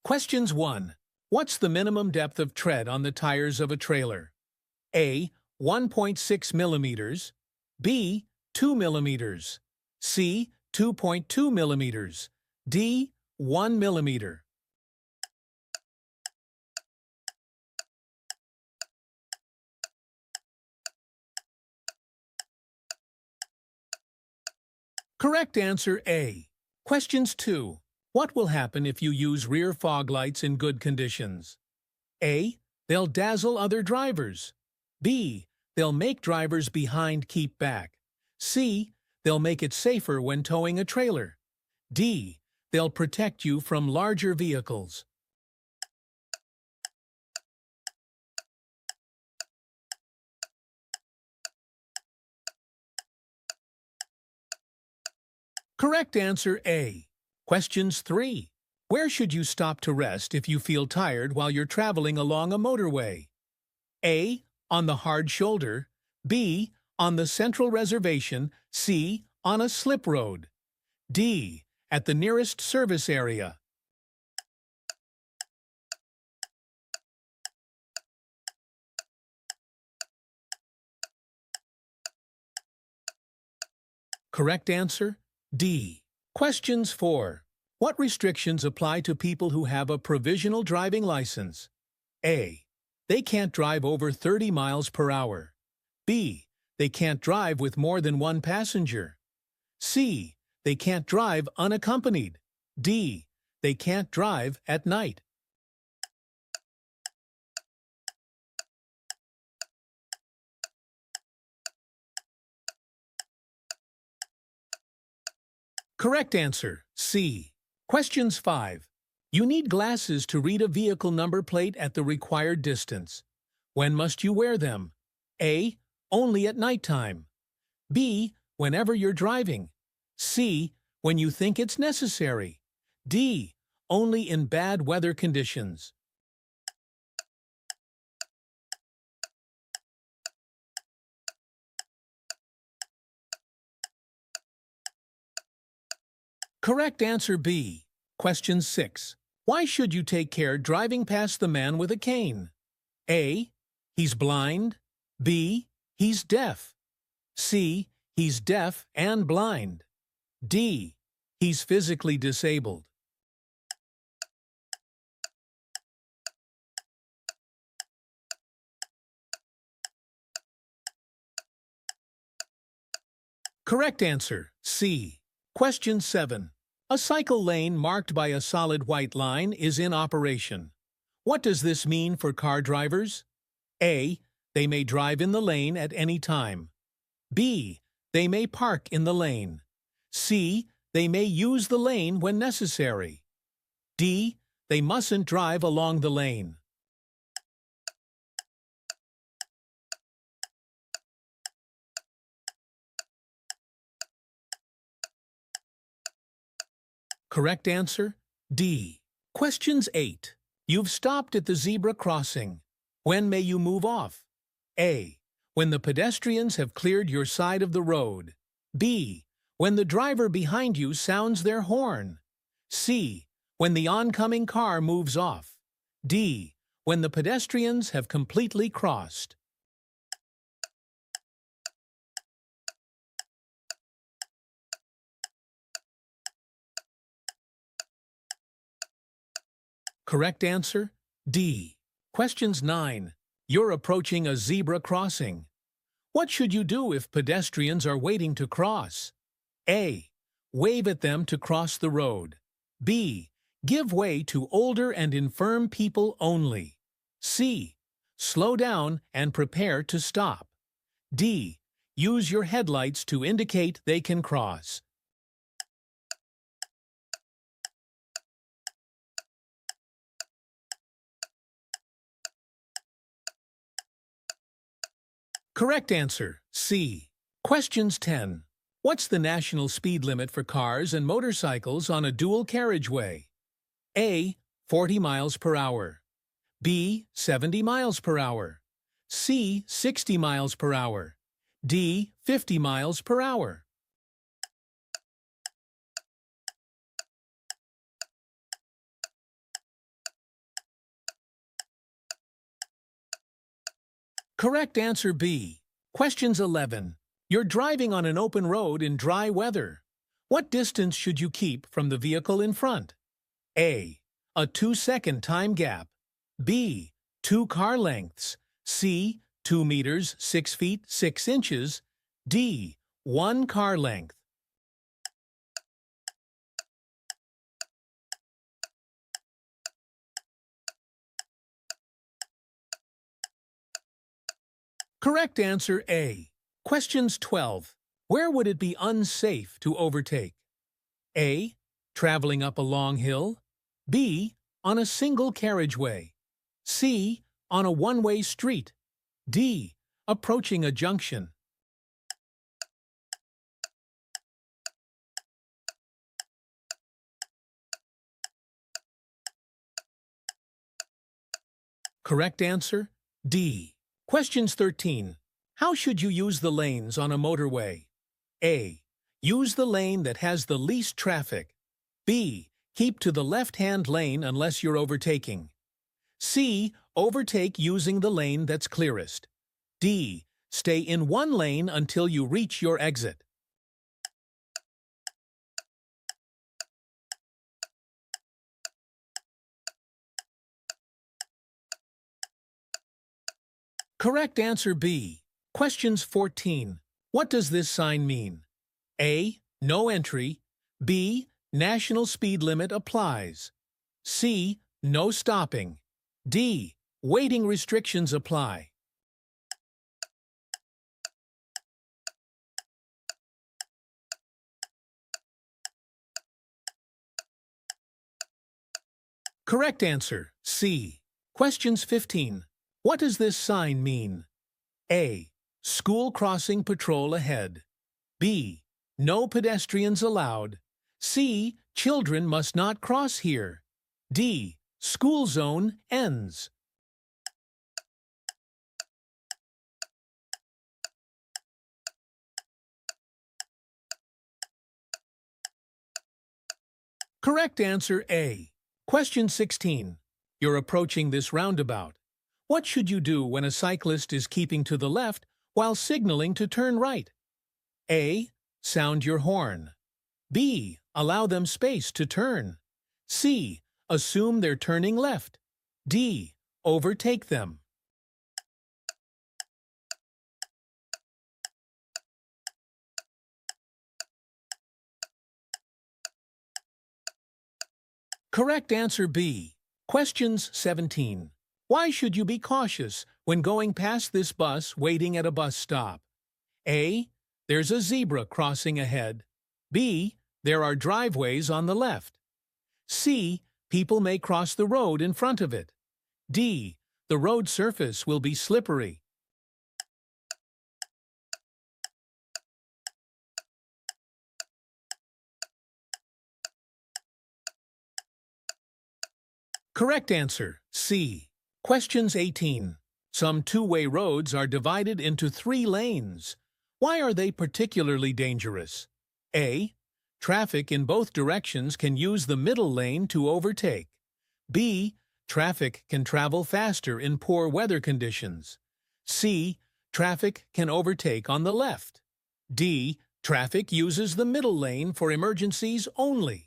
Questions 1. What's the minimum depth of tread on the tires of a trailer? A. 1.6 millimeters. B. 2 millimeters. C. 2.2 millimeters. D. 1 millimeter. Correct answer A. Questions 2. What will happen if you use rear fog lights in good conditions? A. They'll dazzle other drivers. B. They'll make drivers behind keep back. C. They'll make it safer when towing a trailer. D. They'll protect you from larger vehicles. Correct answer A. Questions 3. Where should you stop to rest if you feel tired while you're traveling along a motorway? A. On the hard shoulder. B. On the central reservation. C. On a slip road. D. At the nearest service area. Correct answer D. Questions 4. What restrictions apply to people who have a provisional driving license? A. They can't drive over 30 miles per hour. B. They can't drive with more than one passenger. C. They can't drive unaccompanied. D. They can't drive at night. Correct answer C. Questions 5. You need glasses to read a vehicle number plate at the required distance. When must you wear them? A. Only at nighttime. B. Whenever you're driving. C. When you think it's necessary. D. Only in bad weather conditions. Correct answer B. Question 6. Why should you take care driving past the man with a cane? A. He's blind. B. He's deaf. C. He's deaf and blind. D. He's physically disabled. Correct answer C. Question 7. A cycle lane marked by a solid white line is in operation. What does this mean for car drivers? A. They may drive in the lane at any time. B. They may park in the lane. C. They may use the lane when necessary. D. They mustn't drive along the lane. Correct answer D. Questions 8. You've stopped at the zebra crossing. When may you move off? A. When the pedestrians have cleared your side of the road. B. When the driver behind you sounds their horn. C. When the oncoming car moves off. D. When the pedestrians have completely crossed. Correct answer D. Questions 9. You're approaching a zebra crossing. What should you do if pedestrians are waiting to cross? A. Wave at them to cross the road. B. Give way to older and infirm people only. C. Slow down and prepare to stop. D. Use your headlights to indicate they can cross. Correct answer C. Questions 10. What's the national speed limit for cars and motorcycles on a dual carriageway? A. 40 miles per hour. B. 70 miles per hour. C. 60 miles per hour. D. 50 miles per hour. Correct answer B. Questions 11. You're driving on an open road in dry weather. What distance should you keep from the vehicle in front? A. A 2-second time gap. B. 2 car lengths. C. 2 meters, 6 feet, 6 inches. D. 1 car length. Correct answer A. Questions 12. Where would it be unsafe to overtake? A. Traveling up a long hill. B. On a single carriageway. C. On a one-way street. D. Approaching a junction. Correct answer D. Questions 13. How should you use the lanes on a motorway? A. Use the lane that has the least traffic. B. Keep to the left-hand lane unless you're overtaking. C. Overtake using the lane that's clearest. D. Stay in one lane until you reach your exit. Correct answer B. Questions 14. What does this sign mean? A. No entry. B. National speed limit applies. C. No stopping. D. Waiting restrictions apply. Correct answer C. Questions 15. What does this sign mean? A. School crossing patrol ahead. B. No pedestrians allowed. C. Children must not cross here. D. School zone ends. Correct answer A. Question 16. You're approaching this roundabout. What should you do when a cyclist is keeping to the left while signaling to turn right? A. Sound your horn. B. Allow them space to turn. C. Assume they're turning left. D. Overtake them. Correct answer B. Questions 17. Why should you be cautious when going past this bus waiting at a bus stop? A. There's a zebra crossing ahead. B. There are driveways on the left. C. People may cross the road in front of it. D. The road surface will be slippery. Correct answer C. Questions 18. Some two-way roads are divided into 3 lanes. Why are they particularly dangerous? A. Traffic in both directions can use the middle lane to overtake. B. Traffic can travel faster in poor weather conditions. C. Traffic can overtake on the left. D. Traffic uses the middle lane for emergencies only.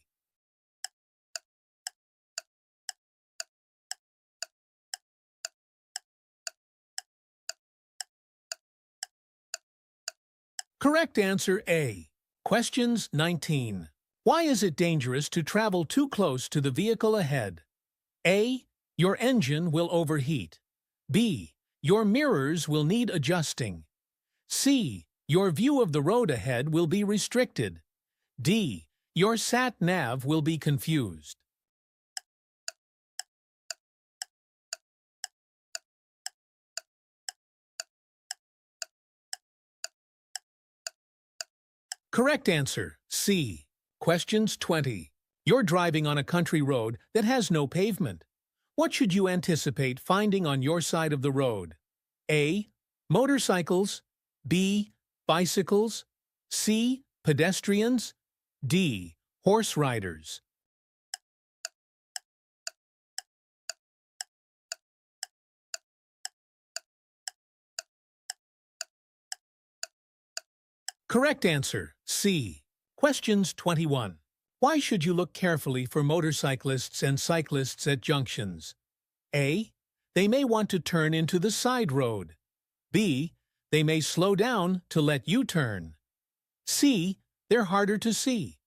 Correct answer A. Questions 19. Why is it dangerous to travel too close to the vehicle ahead? A. Your engine will overheat. B. Your mirrors will need adjusting. C. Your view of the road ahead will be restricted. D. Your sat-nav will be confused. Correct answer C. Questions 20. You're driving on a country road that has no pavement. What should you anticipate finding on your side of the road? A. Motorcycles. B. Bicycles. C. Pedestrians. D. Horse riders. Correct answer, C. Questions 21. Why should you look carefully for motorcyclists and cyclists at junctions? A. They may want to turn into the side road. B. They may slow down to let you turn. C. They're harder to see.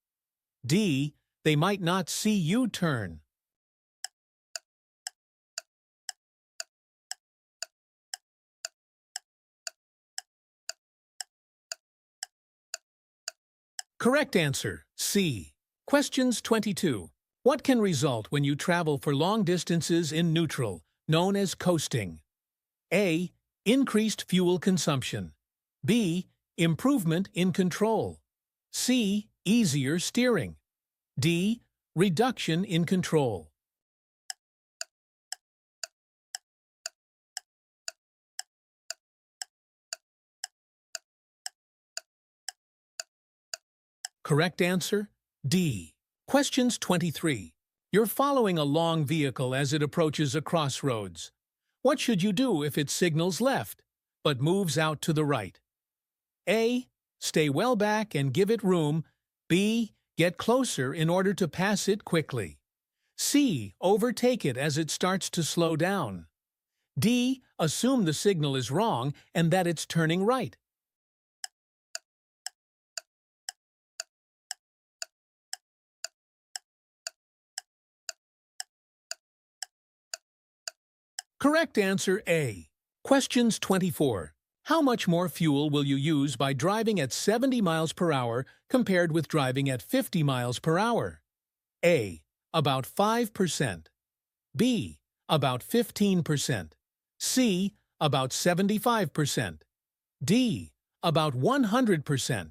D. They might not see you turn. Correct answer, C. Questions 22. What can result when you travel for long distances in neutral, known as coasting? A. Increased fuel consumption. B. Improvement in control. C. Easier steering. D. Reduction in control. Correct answer, D. Questions 23. You're following a long vehicle as it approaches a crossroads. What should you do if it signals left, but moves out to the right? A. Stay well back and give it room. B. Get closer in order to pass it quickly. C. Overtake it as it starts to slow down. D. Assume the signal is wrong and that it's turning right. Correct answer, A. Questions 24. How much more fuel will you use by driving at 70 miles per hour compared with driving at 50 miles per hour? A. About 5%. B. About 15%. C. About 75%. D. About 100%.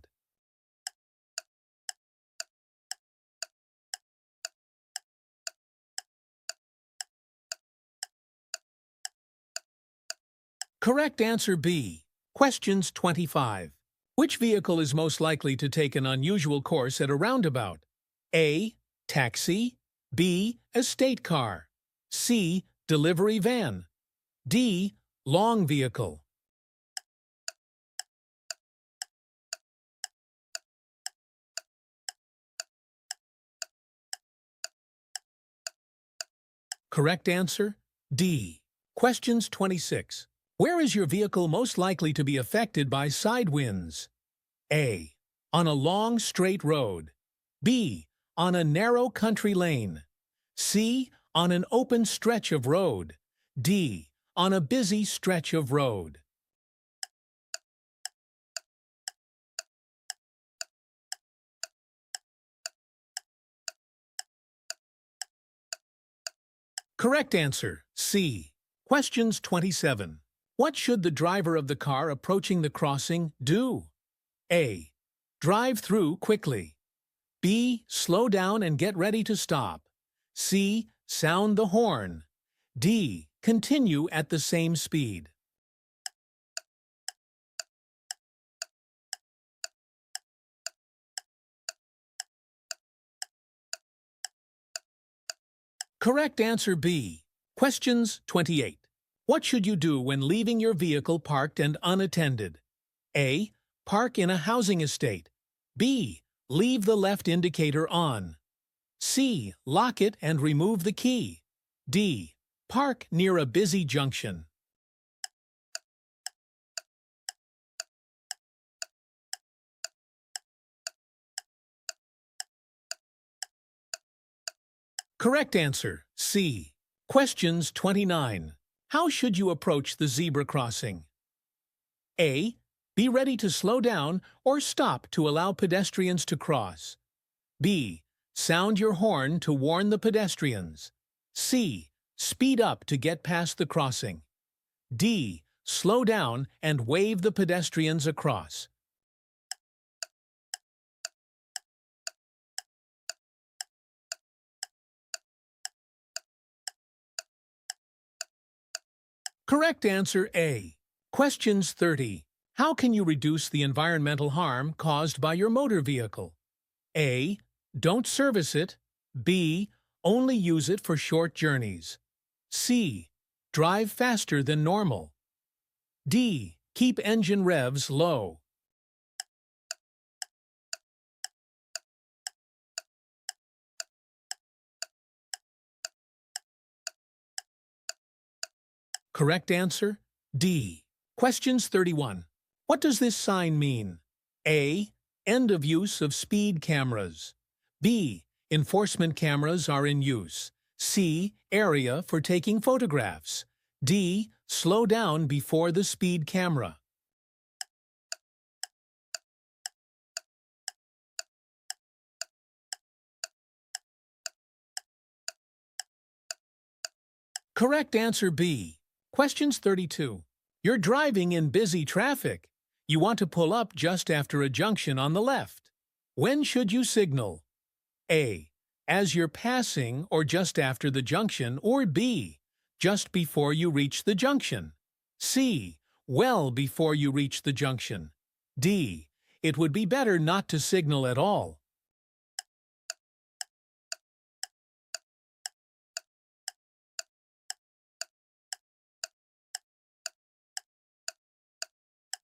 Correct answer, B. Questions 25. Which vehicle is most likely to take an unusual course at a roundabout? A. Taxi. B. Estate car. C. Delivery van. D. Long vehicle. Correct answer, D. Questions 26. Where is your vehicle most likely to be affected by side winds? A. On a long straight road. B. On a narrow country lane. C. On an open stretch of road. D. On a busy stretch of road. Correct answer, C. Questions 27. What should the driver of the car approaching the crossing do? A. Drive through quickly. B. Slow down and get ready to stop. C. Sound the horn. D. Continue at the same speed. Correct answer, B. Questions 28. What should you do when leaving your vehicle parked and unattended? A. Park in a housing estate. B. Leave the left indicator on. C. Lock it and remove the key. D. Park near a busy junction. Correct answer, C. Questions 29. How should you approach the zebra crossing? A. Be ready to slow down or stop to allow pedestrians to cross. B. Sound your horn to warn the pedestrians. C. Speed up to get past the crossing. D. Slow down and wave the pedestrians across. Correct answer, A. Questions 30. How can you reduce the environmental harm caused by your motor vehicle? A. Don't service it. B. Only use it for short journeys. C. Drive faster than normal. D. Keep engine revs low. Correct answer, D. Questions 31. What does this sign mean? A. End of use of speed cameras. B. Enforcement cameras are in use. C. Area for taking photographs. D. Slow down before the speed camera. Correct answer B. Questions 32. You're driving in busy traffic. You want to pull up just after a junction on the left. When should you signal? A. As you're passing or just after the junction, or B. Just before you reach the junction. C. Well before you reach the junction. D. It would be better not to signal at all.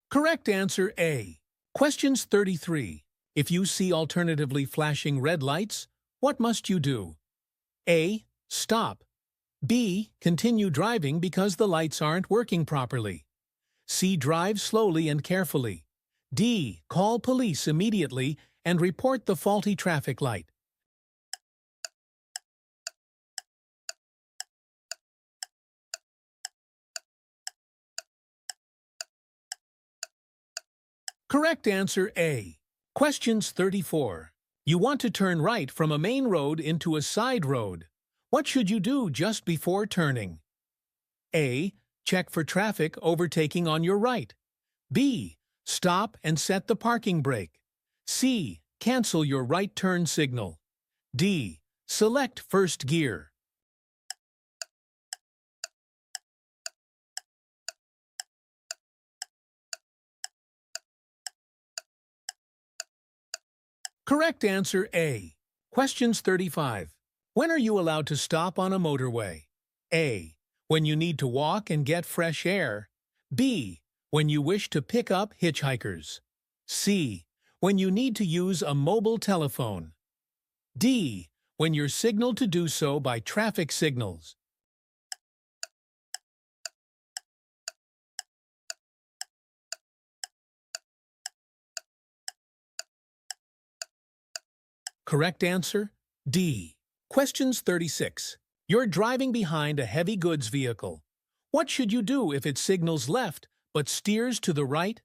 Correct answer A. Questions 33. If you see alternatively flashing red lights, what must you do? A. Stop. B. Continue driving because the lights aren't working properly. C. Drive slowly and carefully. D. Call police immediately and report the faulty traffic light. Correct answer A. Questions 34. You want to turn right from a main road into a side road. What should you do just before turning? A. Check for traffic overtaking on your right. B. Stop and set the parking brake. C. Cancel your right turn signal. D. Select first gear. Correct answer A. Questions 35. When are you allowed to stop on a motorway? A. When you need to walk and get fresh air. B. When you wish to pick up hitchhikers. C. When you need to use a mobile telephone. D. When you're signaled to do so by traffic signals. Correct answer, D. Questions 36. You're driving behind a heavy goods vehicle. What should you do if it signals left but steers to the right?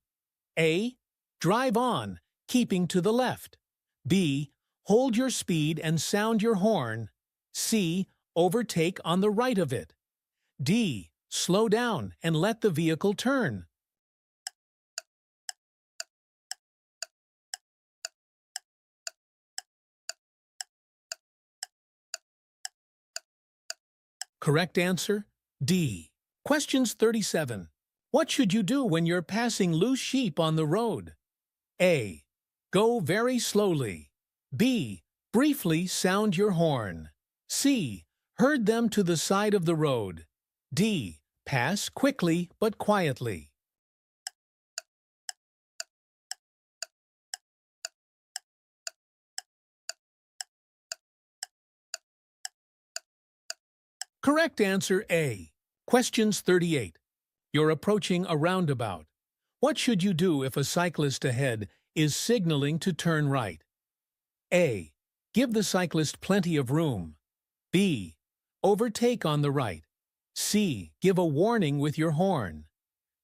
A. Drive on, keeping to the left. B. Hold your speed and sound your horn. C. Overtake on the right of it. D. Slow down and let the vehicle turn. Correct answer, D. Questions 37. What should you do when you're passing loose sheep on the road? A. Go very slowly. B. Briefly sound your horn. C. Herd them to the side of the road. D. Pass quickly but quietly. Correct answer A. Questions 38. You're approaching a roundabout. What should you do if a cyclist ahead is signaling to turn right? A. Give the cyclist plenty of room. B. Overtake on the right. C. Give a warning with your horn.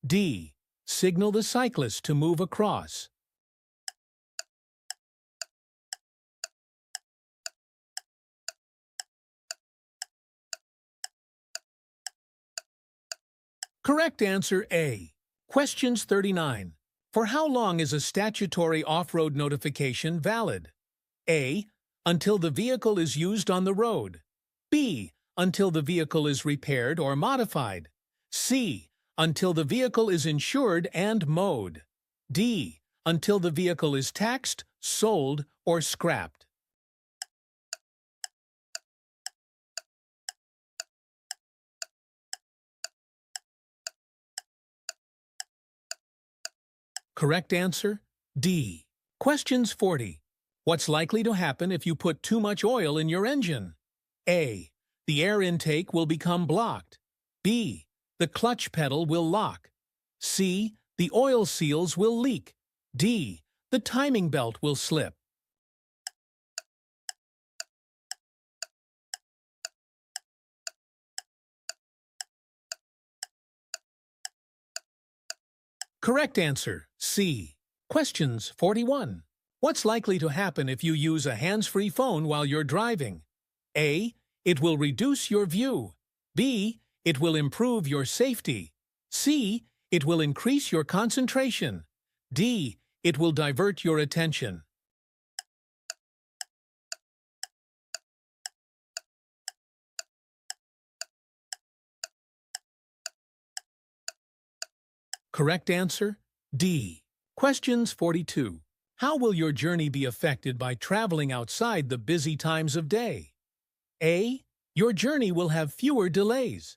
D. Signal the cyclist to move across. Correct answer A. Questions 39. For how long is a statutory off-road notification valid? A. Until the vehicle is used on the road. B. Until the vehicle is repaired or modified. C. Until the vehicle is insured and mowed. D. Until the vehicle is taxed, sold, or scrapped. Correct answer, D. Questions 40. What's likely to happen if you put too much oil in your engine? A. The air intake will become blocked. B. The clutch pedal will lock. C. The oil seals will leak. D. The timing belt will slip. Correct answer, C. Questions 41. What's likely to happen if you use a hands-free phone while you're driving? A. It will reduce your view. B. It will improve your safety. C. It will increase your concentration. D. It will divert your attention. Correct answer, D. Questions 42. How will your journey be affected by traveling outside the busy times of day? A. Your journey will have fewer delays.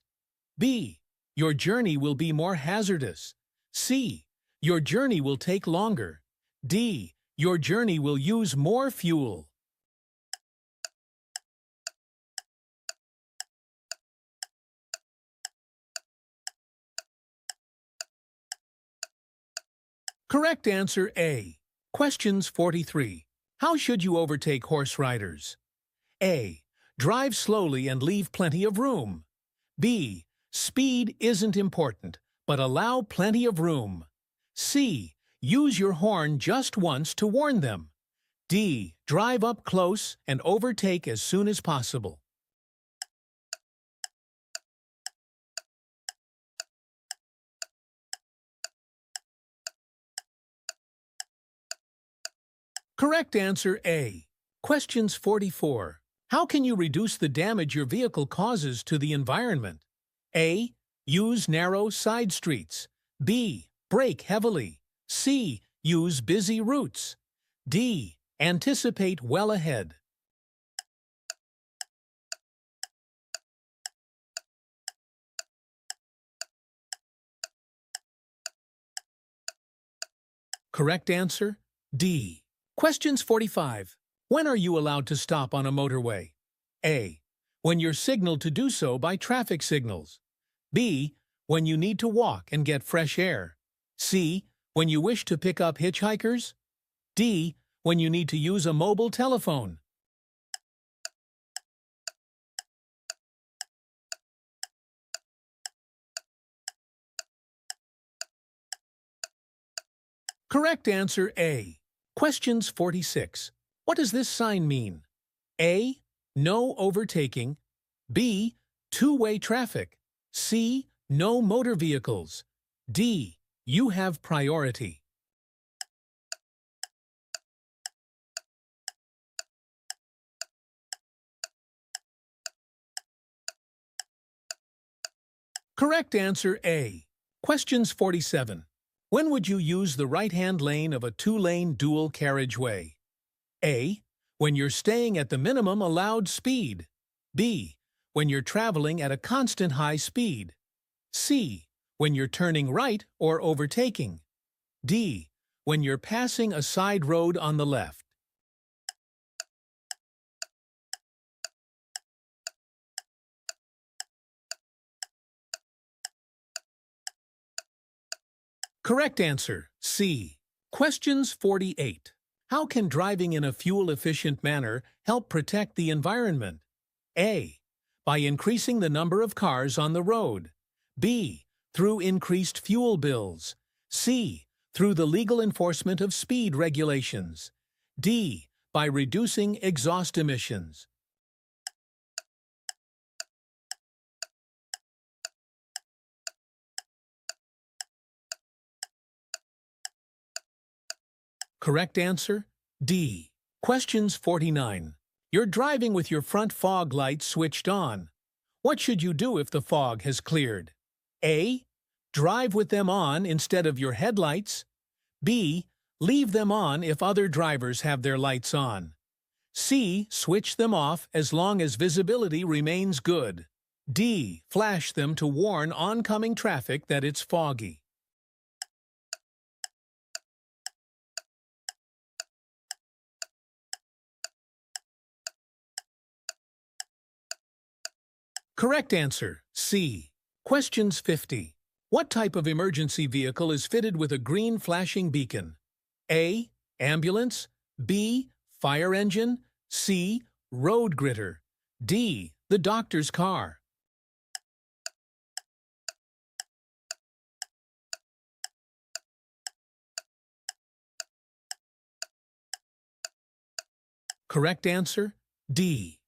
B. Your journey will be more hazardous. C. Your journey will take longer. D. Your journey will use more fuel. Correct answer A. Questions 43. How should you overtake horse riders? A. Drive slowly and leave plenty of room. B. Speed isn't important, but allow plenty of room. C. Use your horn just once to warn them. D. Drive up close and overtake as soon as possible. Correct answer A. Questions 44. How can you reduce the damage your vehicle causes to the environment? A. Use narrow side streets. B. Brake heavily. C. Use busy routes. D. Anticipate well ahead. Correct answer, D. Questions 45. When are you allowed to stop on a motorway? A. When you're signaled to do so by traffic signals. B. When you need to walk and get fresh air. C. When you wish to pick up hitchhikers. D. When you need to use a mobile telephone. Correct answer A. Questions 46. What does this sign mean? A. No overtaking. B. Two-way traffic. C. No motor vehicles. D. You have priority. Correct answer A. Questions 47. When would you use the right-hand lane of a two-lane dual carriageway? A. When you're staying at the minimum allowed speed. B. When you're traveling at a constant high speed. C. When you're turning right or overtaking. D. When you're passing a side road on the left. Correct answer, C. Questions 48. How can driving in a fuel-efficient manner help protect the environment? A. By increasing the number of cars on the road. B. Through increased fuel bills. C. Through the legal enforcement of speed regulations. D. By reducing exhaust emissions. Correct answer, D. Questions 49. You're driving with your front fog lights switched on. What should you do if the fog has cleared? A. Drive with them on instead of your headlights. B. Leave them on if other drivers have their lights on. C. Switch them off as long as visibility remains good. D. Flash them to warn oncoming traffic that it's foggy. Correct answer, C. Questions 50. What type of emergency vehicle is fitted with a green flashing beacon? A. Ambulance. B. Fire engine. C. Road gritter. D. The doctor's car. Correct answer, D.